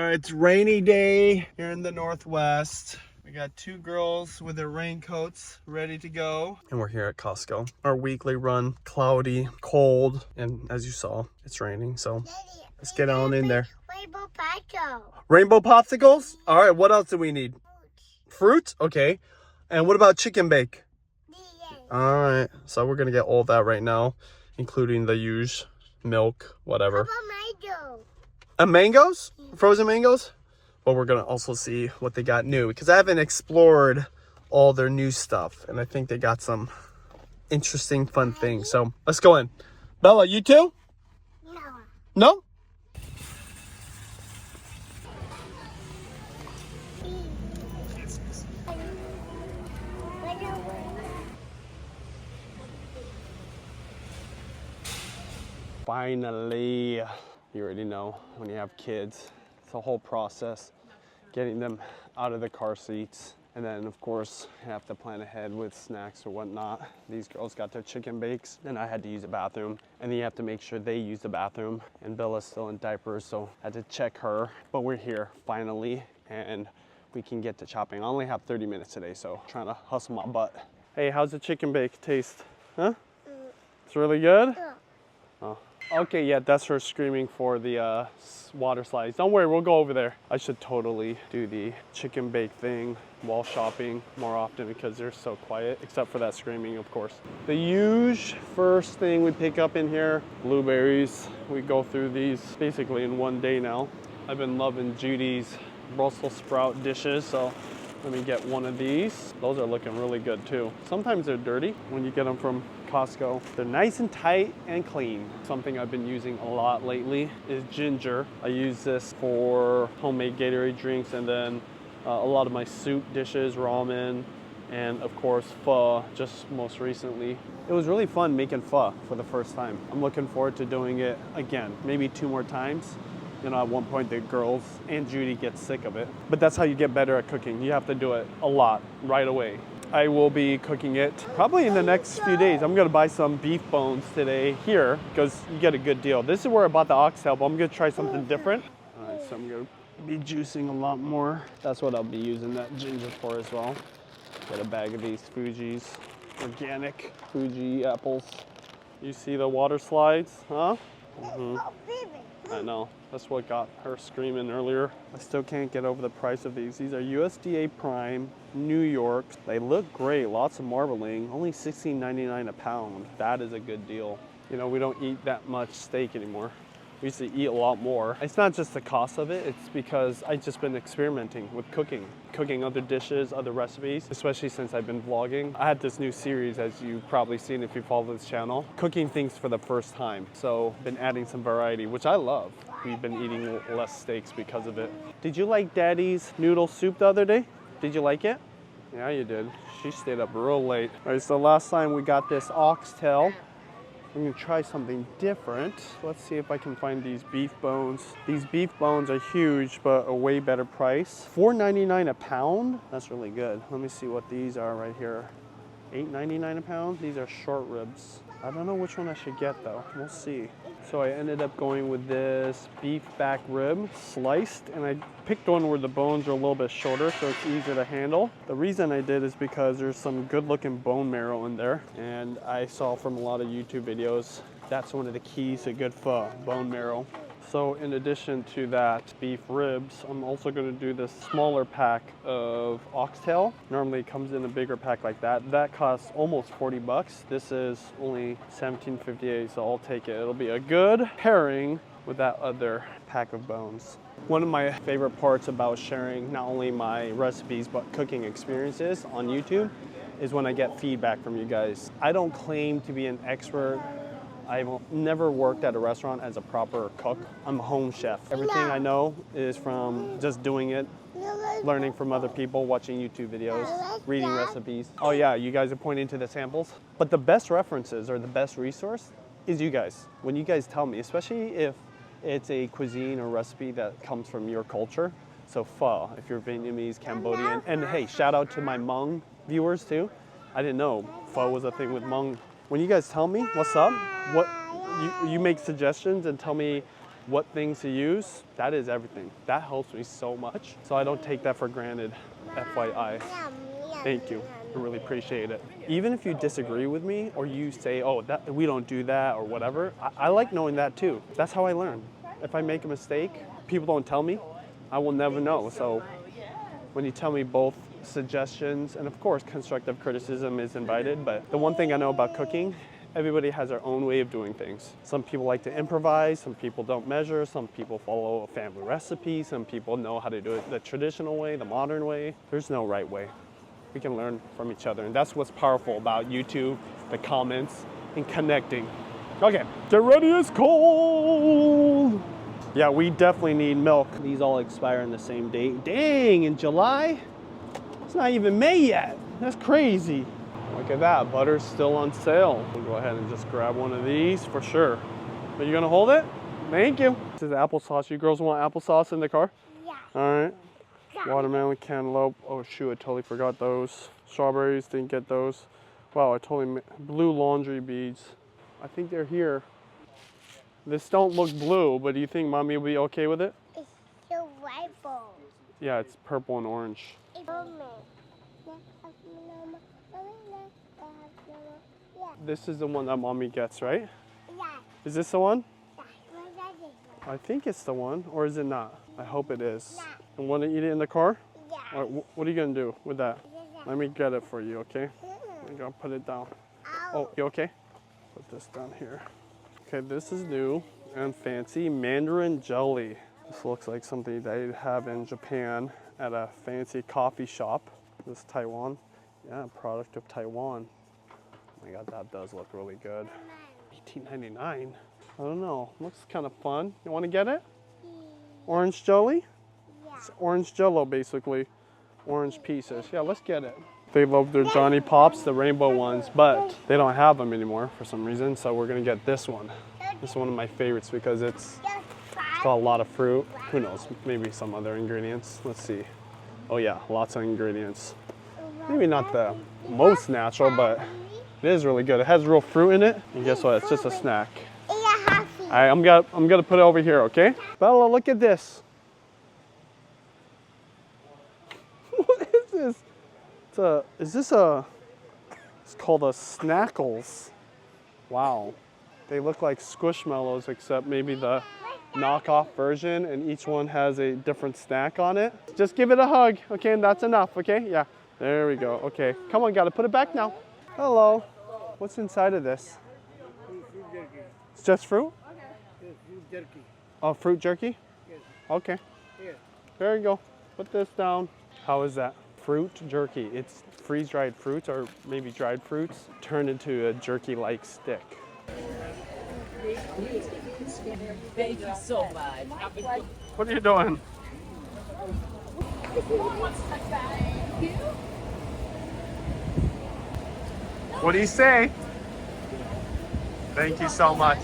right, it's rainy day here in the Northwest. We got two girls with their raincoats ready to go. And we're here at Costco. Our weekly run, cloudy, cold, and as you saw, it's raining. So let's get on in there. Rainbow popsicles. Rainbow popsicles? All right, what else do we need? Fruit? Okay. And what about chicken bake? All right, so we're gonna get all that right now, including the huge milk, whatever. How about mango? Mangoes? Frozen mangoes? But we're gonna also see what they got new, because I haven't explored all their new stuff, and I think they got some interesting, fun things. So let's go in. Bella, you too? No. No? Finally, you already know when you have kids, it's a whole process getting them out of the car seats. And then of course, you have to plan ahead with snacks or whatnot. These girls got their chicken bakes, and I had to use the bathroom. And then you have to make sure they use the bathroom. And Bella's still in diapers, so I had to check her. But we're here finally, and we can get to chopping. I only have 30 minutes today, so I'm trying to hustle my butt. Hey, how's the chicken bake taste? Huh? It's really good? Oh. Okay, yeah, that's her screaming for the water slides. Don't worry, we'll go over there. I should totally do the chicken bake thing while shopping more often because they're so quiet, except for that screaming, of course. The huge first thing we pick up in here, blueberries. We go through these basically in one day now. I've been loving Judy's Brussels sprout dishes, so let me get one of these. Those are looking really good too. Sometimes they're dirty when you get them from Costco. They're nice and tight and clean. Something I've been using a lot lately is ginger. I use this for homemade Gatorade drinks, and then a lot of my soup dishes, ramen, and of course pho just most recently. It was really fun making pho for the first time. I'm looking forward to doing it again, maybe 2 more times. You know, at one point the girls and Judy get sick of it. But that's how you get better at cooking. You have to do it a lot right away. I will be cooking it probably in the next few days. I'm gonna buy some beef bones today here because you get a good deal. This is where I bought the oxtail, but I'm gonna try something different. All right, so I'm gonna be juicing a lot more. That's what I'll be using that ginger for as well. Get a bag of these Fuji's, organic Fuji apples. You see the water slides, huh? I know, that's what got her screaming earlier. I still can't get over the price of these. These are USDA Prime, New York. They look great, lots of marbling, only $16.99 a pound. That is a good deal. You know, we don't eat that much steak anymore. We used to eat a lot more. It's not just the cost of it, it's because I've just been experimenting with cooking other dishes, other recipes, especially since I've been vlogging. I had this new series, as you've probably seen if you follow this channel, cooking things for the first time. So been adding some variety, which I love. We've been eating less steaks because of it. Did you like Daddy's noodle soup the other day? Did you like it? Yeah, you did. She stayed up real late. All right, so last time we got this oxtail. I'm gonna try something different. Let's see if I can find these beef bones. These beef bones are huge, but a way better price. $4.99 a pound? That's really good. Let me see what these are right here. $8.99 a pound? These are short ribs. I don't know which one I should get though. We'll see. So I ended up going with this beef back rib, sliced, and I picked one where the bones are a little bit shorter so it's easier to handle. The reason I did is because there's some good looking bone marrow in there, and I saw from a lot of YouTube videos that's one of the keys to good pho, bone marrow. So in addition to that beef ribs, I'm also going to do this smaller pack of oxtail. Normally it comes in a bigger pack like that. That costs almost 40 bucks. This is only $17.58, so I'll take it. It'll be a good pairing with that other pack of bones. One of my favorite parts about sharing not only my recipes but cooking experiences on YouTube is when I get feedback from you guys. I don't claim to be an expert. I've never worked at a restaurant as a proper cook. I'm a home chef. Everything I know is from just doing it, learning from other people, watching YouTube videos, reading recipes. Oh yeah, you guys are pointing to the samples. But the best references or the best resource is you guys. When you guys tell me, especially if it's a cuisine or recipe that comes from your culture. So pho, if you're Vietnamese, Cambodian, and hey, shout out to my Hmong viewers too. I didn't know pho was a thing with Hmong. When you guys tell me what's up, what you make suggestions and tell me what things to use, that is everything. That helps me so much. So I don't take that for granted, FYI. Thank you. I really appreciate it. Even if you disagree with me or you say, oh, that we don't do that or whatever, I like knowing that too. That's how I learn. If I make a mistake, people don't tell me, I will never know. So when you tell me both suggestions, and of course constructive criticism is invited, but the one thing I know about cooking, everybody has their own way of doing things. Some people like to improvise, some people don't measure, some people follow a family recipe, some people know how to do it the traditional way, the modern way. There's no right way. We can learn from each other, and that's what's powerful about YouTube, the comments, and connecting. Okay, get ready, it's cold! Yeah, we definitely need milk. These all expire on the same date. Dang, in July? It's not even May yet. That's crazy. Look at that, butter's still on sale. We'll go ahead and just grab one of these for sure. Are you gonna hold it? Thank you. This is applesauce. You girls want applesauce in the car? Yeah. All right. Watermelon, cantaloupe. Oh shoot, I totally forgot those. Strawberries, didn't get those. Wow, I totally, blue laundry beads. I think they're here. This don't look blue, but do you think mommy will be okay with it? It's the rifle. Yeah, it's purple and orange. This is the one that mommy gets, right? Yeah. Is this the one? Yeah. I think it's the one, or is it not? I hope it is. Yeah. And want to eat it in the car? Yeah. All right, what are you gonna do with that? Yeah. Let me get it for you, okay? I'm gonna put it down. Oh, you okay? Put this down here. Okay, this is new and fancy mandarin jelly. This looks like something they have in Japan at a fancy coffee shop. This is Taiwan. Yeah, product of Taiwan. Oh my God, that does look really good. $18.99. I don't know. Looks kind of fun. You want to get it? Orange jelly? Yeah. It's orange jello, basically. Orange pieces. Yeah, let's get it. They love their Johnny Pops, the rainbow ones, but they don't have them anymore for some reason, so we're gonna get this one. This is one of my favorites because it's got a lot of fruit. Who knows, maybe some other ingredients. Let's see. Oh yeah, lots of ingredients. Maybe not the most natural, but it is really good. It has real fruit in it, and guess what? It's just a snack. All right, I'm gonna put it over here, okay? Bella, look at this. What is this? It's called a Snackles. Wow. They look like Squishmallows, except maybe the knockoff version, and each one has a different snack on it. Just give it a hug, okay? And that's enough, okay? Yeah. There we go. Okay. Come on, gotta put it back now. Hello. What's inside of this? Fruit jerky. It's just fruit? Yes, fruit jerky. Oh, fruit jerky? Yes. Okay. Here. There you go. Put this down. How is that? Fruit jerky. It's freeze-dried fruits or maybe dried fruits turned into a jerky-like stick. Thank you so much. What are you doing? What do you say? Thank you so much.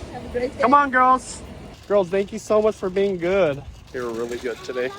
Come on, girls. Girls, thank you so much for being good. They were really good today.